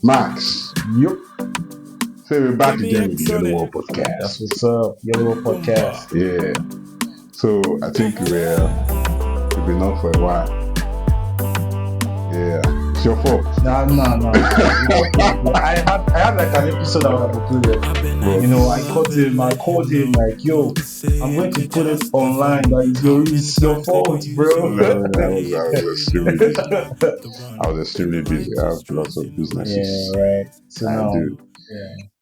Max, Yup, so we're back again with the Yellow Wall that's podcast. what's up. Yellow Podcast. Yeah. So I think we've been off for a while. Yeah. It's your fault. No. It's okay. I had like an episode I would have uploaded. But You know, I called him like, yo, I'm going to put it online. That it's your fault, bro. I was extremely busy. I was extremely busy. I have lots of Yeah, businesses right. So I now, do.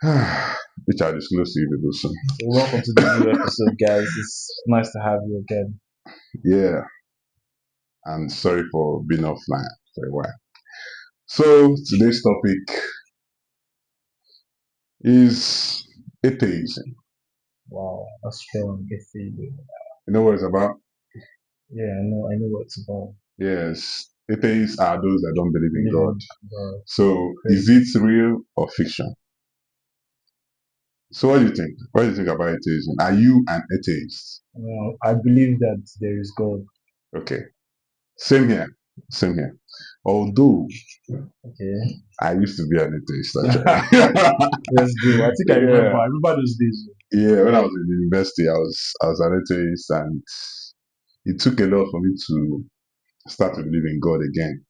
yeah. Which I'll disclose to you people soon. So welcome to the new episode, guys. It's nice to have you again. Yeah. And sorry for being offline for a while. So today's topic is atheism. Wow, that's strong. Good for you. You know what it's about? Yeah, I know what it's about. Yes. Atheists are those that don't believe in God. God. So is it real or fiction? So what do you think? What do you think about atheism? Are you an atheist? I believe that there is God. Okay. Same here. Same here. Although Okay. I used to be an atheist actually. Let's go. I think I remember. Yeah. I remember those days. Yeah, when I was in university, I was an atheist, and it took a lot for me to start to believe in God again.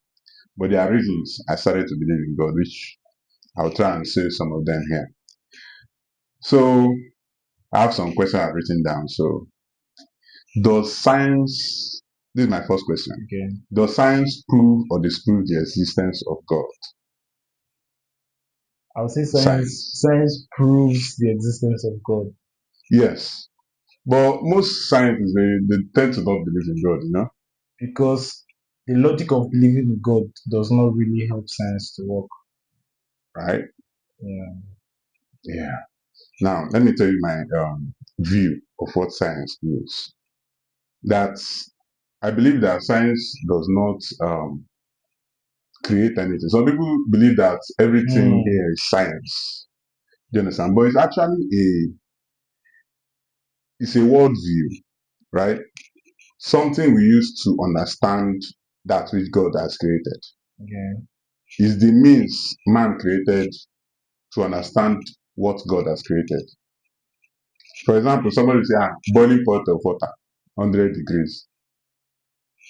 But there are reasons I started to believe in God, which I'll try and say some of them here. So I have some questions I've written down. So does science, this is my first question. Okay. Does science prove or disprove the existence of God? I would say Science. science proves the existence of God Yes. But most scientists, they tend to not believe in God, you know? because the logic of believing in God does not really help science to work. Right? Yeah. Yeah. Now, let me tell you my view of what science is. That I believe that science does not create anything. Some people believe that everything Mm, here is science. Do you understand? But it's actually it's a worldview, right? Something we use to understand that which God has created. okay. Is the means man created to understand what God has created. For example, somebody will say, boiling pot of water, 100 degrees.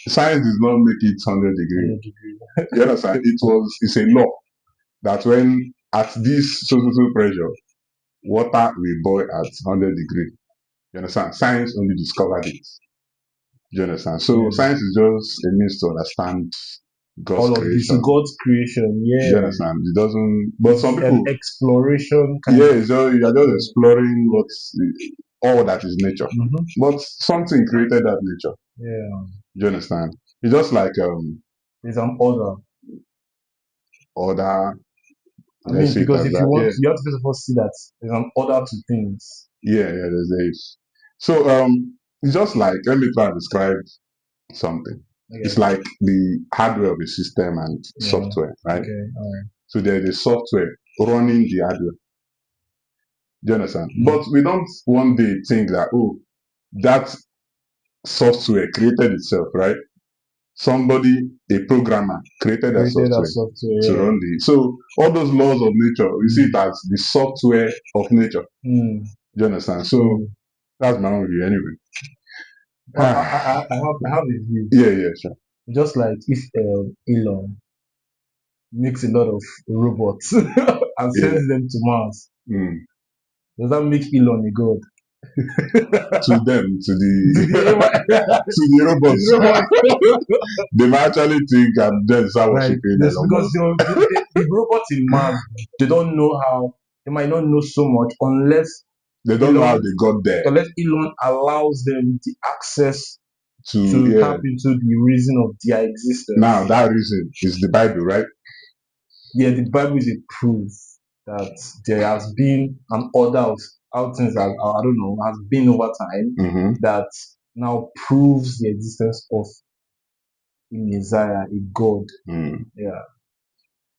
Science does not make it 100 degrees. 100 degree. You understand? It's a law that when at this so pressure, water will boil at 100 degrees. You understand? Science only discovered it. Do you understand? So Yeah. science is just a means to understand God's All of this, creation. God's creation. Do you Yeah. understand? It doesn't. But some An people, exploration kind yeah, of. it's just, you are just exploring what's all that is nature. Mhm. But something created that nature. Yeah. Do you understand? It's just like There's an order. other. I Let's mean, say it because as if you that. want, Yeah, you have to first of all see that there's an order to things. yeah. There's. So it's just like, let me try and describe something. It's Okay. like the hardware of the system and Yeah. software, right? Okay. All right. So there's the software running the hardware. Do you understand? Mm. But we don't one day think that, oh, that software created itself, right? Somebody, a programmer, created that Created that software software. to Yeah. run the. So all those laws of nature, you see it as the software of nature. Mm. Do you understand? So Mm. that's my own view, anyway. Well, I have a view. Yeah, sure. Just like if Elon makes a lot of robots and Yeah. sends them to Mars, Mm. does that make Elon a god? To them, to To the the to the robots, robots. they might actually think I'm just Like worshiping this Elon because Musk. the robots in Mars, they don't know how, they might not know so much They don't know how they got there. unless Elon allows them the access To to yeah. tap into the reason of their existence. Now that reason is the Bible, right? Yeah, the Bible is a proof that there has been an order of how things have, I don't know, has been over time Mm-hmm. that now proves the existence of a Messiah, a God. Mm. Yeah.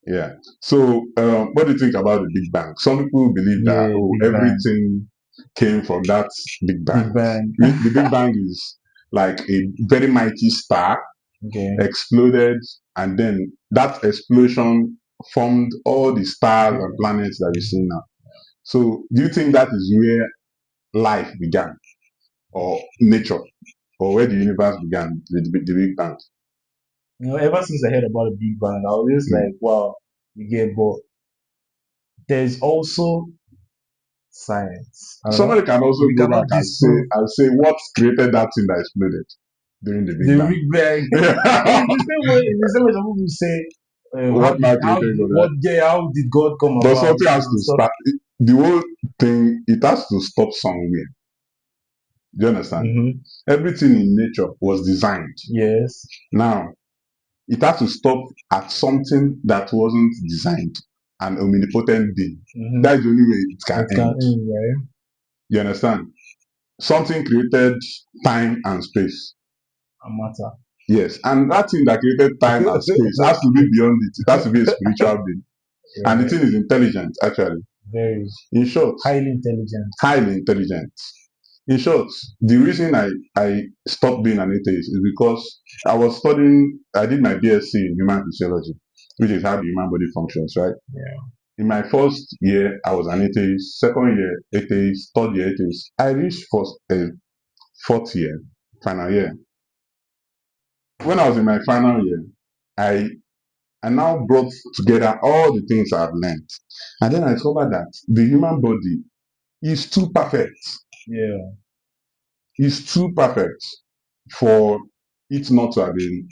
Yeah. So, what do you think about the Big Bang? Some people believe that Yeah, Big Bang. everything came from that Big Bang. Big Bang. The Big Bang is like a very mighty star Okay. exploded, and then that explosion formed all the stars and planets that we see now. So, do you think that is where life began, or nature, or where the universe began, the Big Bang? Ever since I heard about the Big Bang, I was Mm. like, wow, you get, but there's also science. I don't know. Somebody can also We go back cannot disprove and say what created that thing that exploded during the Big the Bang. Big Bang. Yeah. It's the same way some people say, What now created God, right? how did God come But about? something has to Stuff. start. The whole thing, it has to stop somewhere. Do you understand? Mm-hmm. Everything in nature was designed. Yes. Now, it has to stop at something that wasn't designed, an omnipotent being. Mm-hmm. That is the only way it can It can end. end, right? You understand? Something created time and space. A matter. Yes, and that thing that created time and space has to be beyond it. It has to be a spiritual being. And the Right. thing is intelligent, actually. Very In short, highly intelligent. highly intelligent. In short, the reason I stopped being an atheist is because I did my BSc in human physiology, which is how the human body functions, right? Yeah. In my first year, I was an atheist. Second year, atheist. Third year, atheist. I reached fourth year, final year. When I was in my final year, I I now brought together all the things I've learned. And then I discovered that the human body is too perfect. Yeah. Is too perfect for it not to have been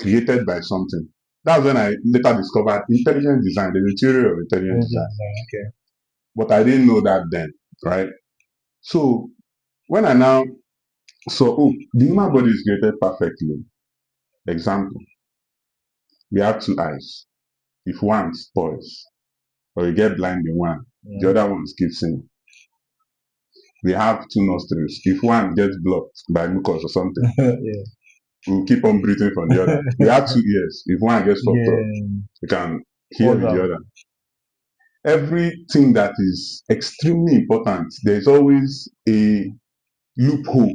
created by something. That's when I later discovered intelligent design, the theory of intelligent Intelligent design. design. Okay. But I didn't know that then, right? So when I now saw, oh, the human body is created perfectly. Example, we have two eyes. If one spoils, or you get blind in one, the Yeah. other one keeps seeing. We have two nostrils. If one gets blocked by mucus or something, Yeah. we'll keep on breathing from the other. We have two ears. If one gets fucked up, Yeah. we can hear All with the that. other. Everything that is extremely important, there's always a loophole.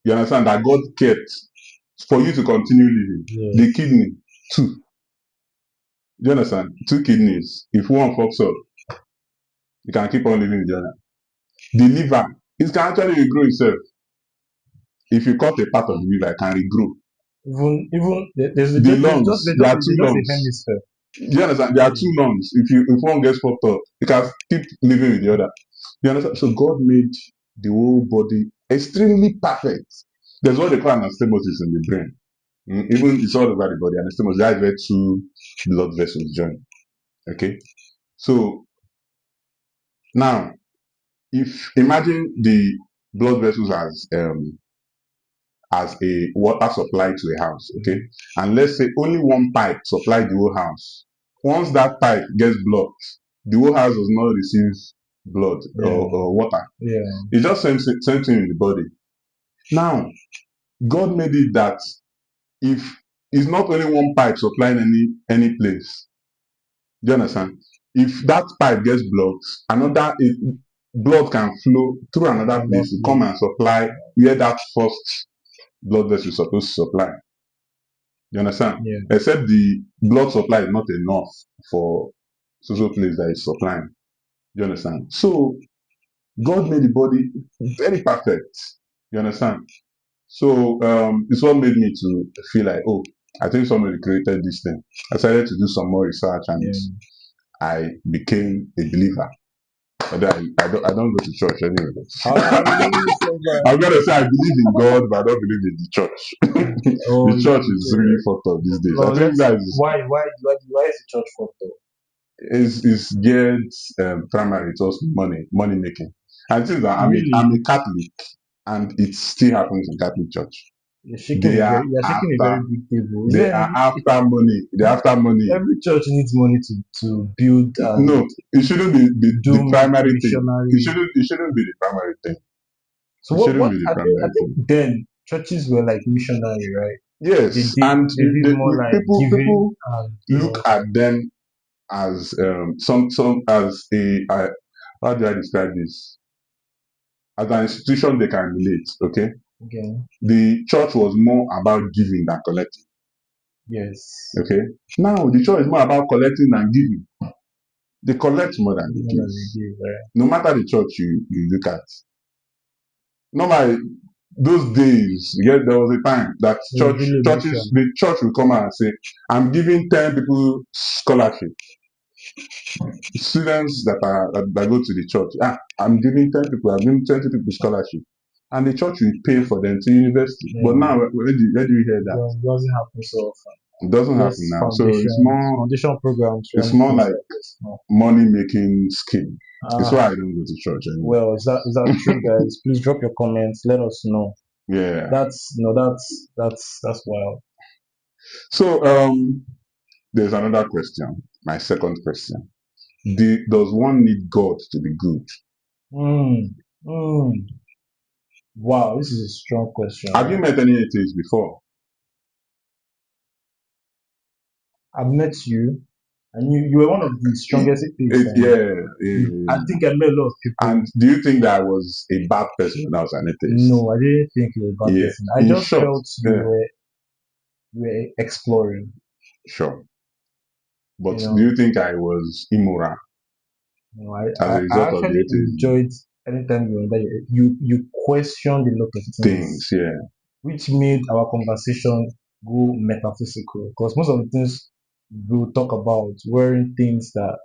You understand that God kept for you to continue living. The Yes. kidney, two. You understand? Two kidneys. If one fucks up, you can keep on living with the other. The liver, it can actually regrow itself. If you cut a part of the liver, it can regrow. Even The lungs, there are two there's just a lungs. hemisphere. You understand? There are two lungs. If one gets fucked up, you can keep living with the other. You understand? So God made the whole body extremely perfect. There's what they call anastomosis in the brain. Even it's all over the body. Anastomosis, that's where two blood vessels join. Okay. So now, if imagine the blood vessels as a water supply to a house, okay, and let's say only one pipe supply the whole house. Once that pipe gets blocked, the whole house does not receive blood Yeah. or water. Yeah. It's just same thing in the body. Now, God made it that if it's not only one pipe supplying any place, do you understand? If that pipe gets blocked, blood can flow through another Another place to come and place. supply where that first blood vessel is supposed to supply. You understand? Yeah. Except the blood supply is not enough for social place that is supplying. You understand? So God made the body very perfect. You understand? So it's what made me to feel like, oh, I think somebody created this thing. I started to do some more research and Yeah. I became a believer. Although I don't go to church anyway. Hallelujah. I'm gonna say I believe in God, but I don't believe in the church. Oh, The church is really fucked up these days. no, I think that why is the church fucked up? is geared primarily towards money making. And since I'm Really? a Catholic, and it still happens in Catholic Church. They are You're shaking a very after big table. Is they there are any after money. They're after money. every church needs money to build and No, it shouldn't be do the primary thing. missionary. It shouldn't be the primary thing. So It shouldn't what be the I primary think thing. then churches were like missionary, right? Yes, and They did more like giving people and look at them as some as how do I describe this? As an institution they can relate. Okay, okay. the church was more about giving than collecting. Yes. Okay. Now the church is more about collecting than giving. They collect more than they More give. than they give, right? No matter the church you look at. Normally, those days, yeah, there was a time that It was really churches, emotional. the church will come out and say, I'm giving 10 people scholarship. Students that go to the church, I'm giving 10 people, I'm giving 20 people scholarship. And the church will pay for them to university. But Yeah. now, where do you hear that? It doesn't happen so often. It doesn't happen Yes, now. So foundation programs, it's running more things like like this. No. money making scheme. It's Ah, why I don't go to church anymore. well, is that true, guys? Please drop your comments. Let us know. Yeah. That's wild. So there's another question. My second question. Does one need God to be good? Mm, mm. Wow, this is a strong question, Have you right? met any atheists before? I've met you, and you were one of the strongest atheists. Yeah, I think I met a lot of people. and do you think that I was a bad person when I was an atheist? No, I didn't think you were a bad Yeah. person. I In just short, felt yeah, you were exploring. sure. You But do know, you think I was immoral as a I result of the actually atheism? enjoyed anytime you were there. You questioned a lot of Things, things, yeah. which made our conversation go metaphysical. Because most of the things we'll talk about weren't things that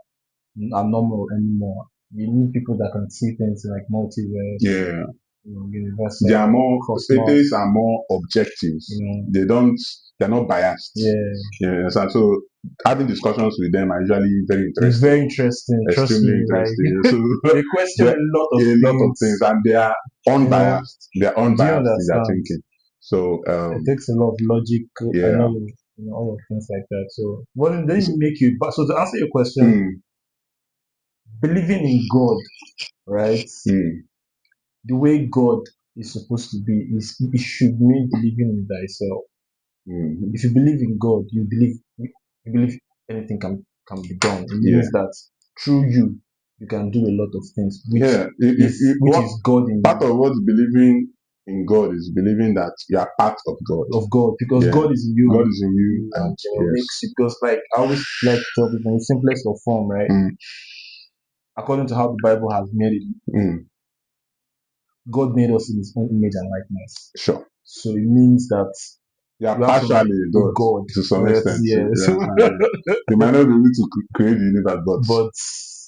are normal anymore. You need people that can see things like multiverse, Yeah. They are universal, more atheists cosmos. are more objective. You know, They're not biased. yeah, Yes, and so having discussions with them are usually very it's interesting, very interesting. Trust extremely me, like interesting. So they question there a lot of a lot of things, things. and they are You know, unbiased. They are do you unbiased in their understand? thinking. So It takes a lot of logic and yeah. all of things like that. So, what did it make you? But so to answer your question, Mm, believing in God, right? mm, The way God is supposed to be is it should mean believing in thyself. mm, If you believe in God, you believe anything can be done. It yeah, means that through you can do a lot of things, yeah. which What is God in part you, of what believing in God is believing that you are part of God. of God, because Yeah, God is in God you. is in you, You and and makes yes, you because like I always like to tell people in the simplest of form, right? mm, According to how the Bible has made it, mm, God made us in His own image and likeness. sure. So it means that You are you have some partially a a God God. to some Yes, extent. So, yes. yeah, you might not be able to create the universe, but But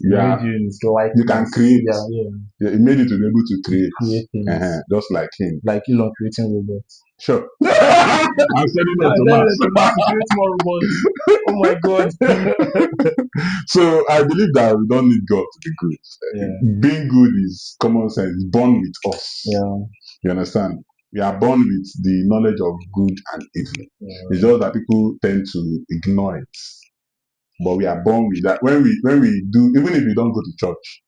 you made are you in His you can likeness. create. Yeah, yeah. Yeah, he made you to be able to To create, create things just like him. like Elon creating robots. Sure. I'm sending them to And then Mars. to Mars to create more robots. Oh my God. So I believe that we don't need God to be Yeah, good. Being good is common sense, born with us. yeah, You understand? We are born with the knowledge of good and evil. It's yeah. just that people tend to ignore it. But we are born with that. When we do, even if you don't go to church,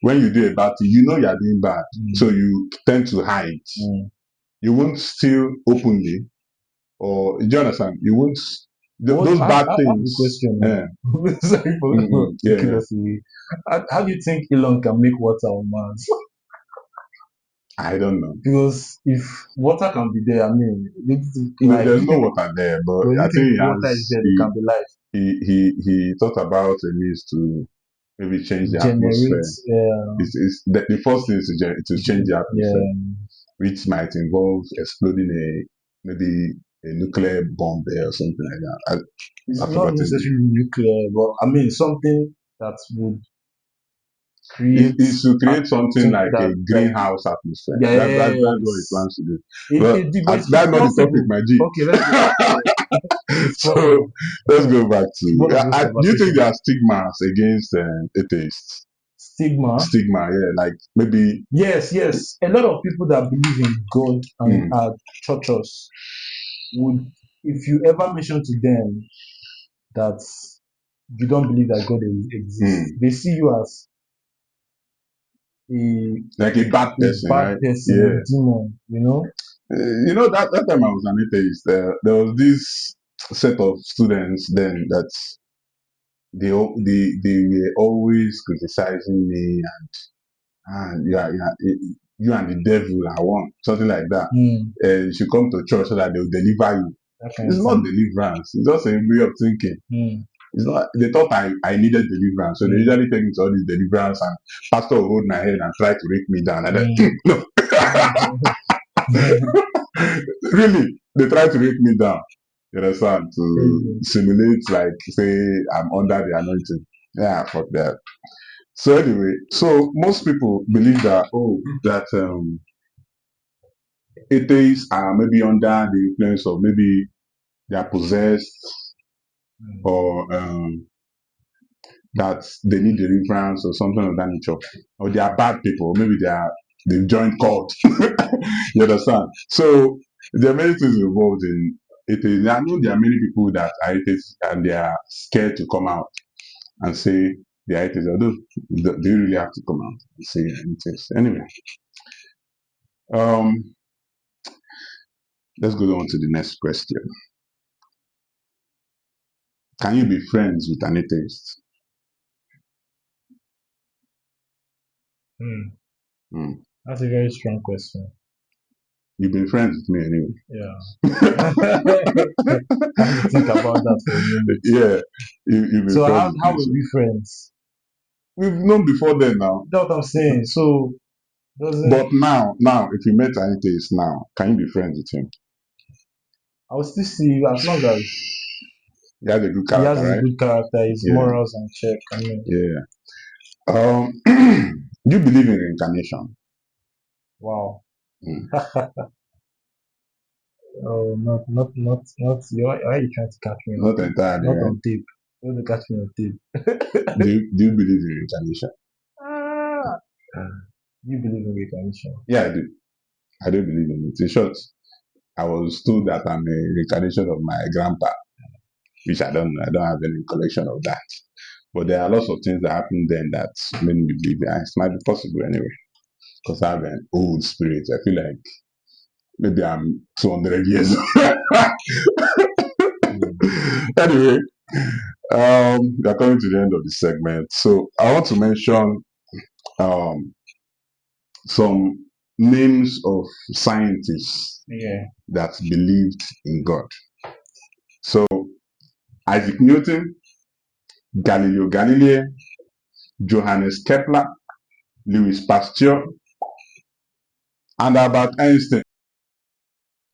when you do a bad thing, you know you are doing bad. So Mm, you tend to hide. mm. You won't steal openly, or do you understand? You won't. What Those bad I have a things. question Yeah, now. Sorry for yeah, taking yeah. us away. How do you think Elon can make water on Mars? I don't know. Because if water can be there, I mean, like, There's no water there, but do I you think think if water is there, there can be life? he thought about a means to maybe change the Generate, atmosphere. The first thing is to change the atmosphere, yeah, which might involve exploding maybe a nuclear bomb there or something like that. it's I've not forgotten. necessarily nuclear, but I mean something that would create It should create something like a like greenhouse atmosphere. That's what it yes, plans to do. But but it's that's not the topic, possible. my G. Okay, let's go back to it. It's So possible. let's go back It's to. one of those Do you think there are conversations. stigmas against atheists? Stigma. Stigma, yeah, like maybe. Yes, yes. A lot of people that believe in God and Mm, are churches would, if you ever mention to them that you don't believe that God exists, mm, they see you as a like a bad a person, bad right? person, a Yeah. demon, you know? That time I was an atheist, there was this set of students then that they were always criticizing me, and you and the devil are one, something like that. Mm, You should come to church so that they will deliver you. That kind It's of not thing. deliverance. It's just a way of thinking. Mm, It's not. They thought I needed deliverance, so they mm, usually take me to all this deliverance, and pastor will hold my head and try to rake me down. And then, mm. no, really, they try to rake me down. You understand? To Crazy. simulate, like, say I'm under the anointing. Yeah, fuck that. So anyway, so most people believe that, that atheists are maybe under the influence of, maybe they are possessed, Mm, or that they need deliverance or something of that nature, or they are bad people, maybe they've joined cult. You understand? So there are many things involved in atheism. I know there are many people that are atheists and they are scared to come out and say they are atheists. Although they really have to come out and say atheists. Anyway, um, let's go on to the next question. Can you be friends with an atheist? mm. Hmm. That's a very strong question. You've been friends with me anyway. Yeah. I have to think about that for a minute. Yeah, you've been So friends how with how me. were So we friends? we've known before then now. That's what I'm saying. So But doesn't now, if you met an atheist now, can you be friends with him? I will still see you as long as He has a good he has character, his right? good character, his Yeah, morals and check. I mean, yeah. Do you believe in reincarnation? wow. Mm. Oh, not. Why are you trying to catch me on Not tape? entirely, Not right? on tape. You want to catch me on tape. Do you believe in reincarnation? Ah. You believe in reincarnation? Yeah, I do. I do believe in it. In short, I was told that I'm a reincarnation of my grandpa, which I don't know. I don't have any collection of that. But there are lots of things that happened then that made me believe that it might be possible anyway. Because I have an old spirit. I feel like maybe I'm 200 years old. Mm. Anyway, we are coming to the end of the segment. So I want to mention um, some names of scientists Yeah. that believed in God. So Isaac Newton, Galileo Galilei, Johannes Kepler, Louis Pasteur, and Albert Einstein.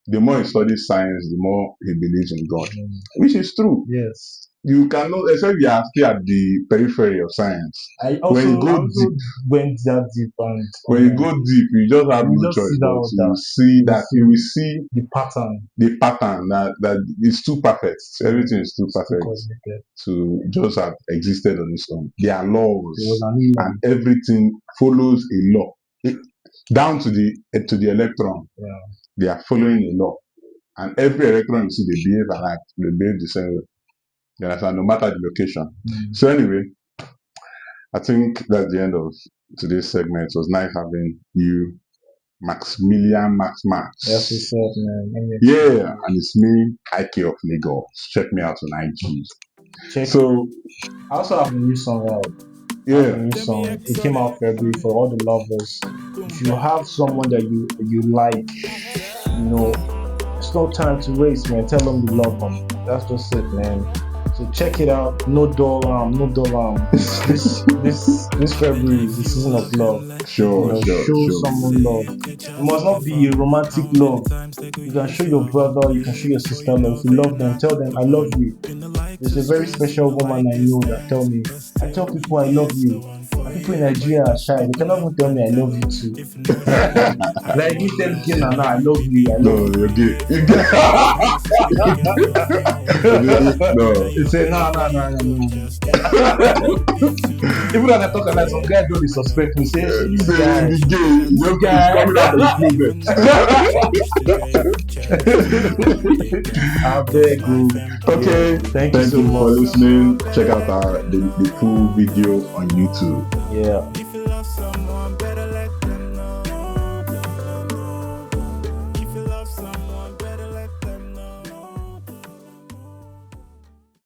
The more he studies science, the more he believes in God, Mm. which is true. Yes. You cannot, except you are still at the periphery of science. I When also you I go also deep, went that deep and when you go deep, you just have you no just see choice that but to order. see You that see you will see the pattern. the pattern that is too perfect. Mm. Everything is too It's too perfect coordinated. to just have existed on its own. There are There was laws, an and Elon. everything follows a law. Down to the electron, Yeah. they are following a law, and every electron you see, they behave alike. They behave the same way. You understand? No matter the location. Mm. So anyway, I think that's the end of today's segment. It was nice having you, Maximilian Max That's Max. what's up, man. Yeah, and it's me, Ike of Lagos. Check me out on IG. Check. So I also have a new song out. I have a yeah, new song. It came out February for all the lovers. If you have someone that you like, you know, it's no time to waste, man. Tell them you love them. That's just it, man. So check it out. No dollar, no dollar. This February is the season of love. sure, sure, Show sure. someone love. It must not be a romantic love. You can show your brother, you can show your sister love. If you love them, tell them I love you. There's a very special woman I know that tell me, I tell people I love you. And people in Nigeria are shy. They cannot even tell me I love you too. Like me telling Kina now, I love you, I love No, you. you're gay. You're gay. No. He say, no, no, no, no, no. Even when I talk like some guy don't suspect me. Say, "Shey, this Say guy, the gay, this just is guy. coming out of the closet. I beg you. Yeah. Okay, Thank you thank so you for much. listening. Check out the full video on YouTube. Yeah.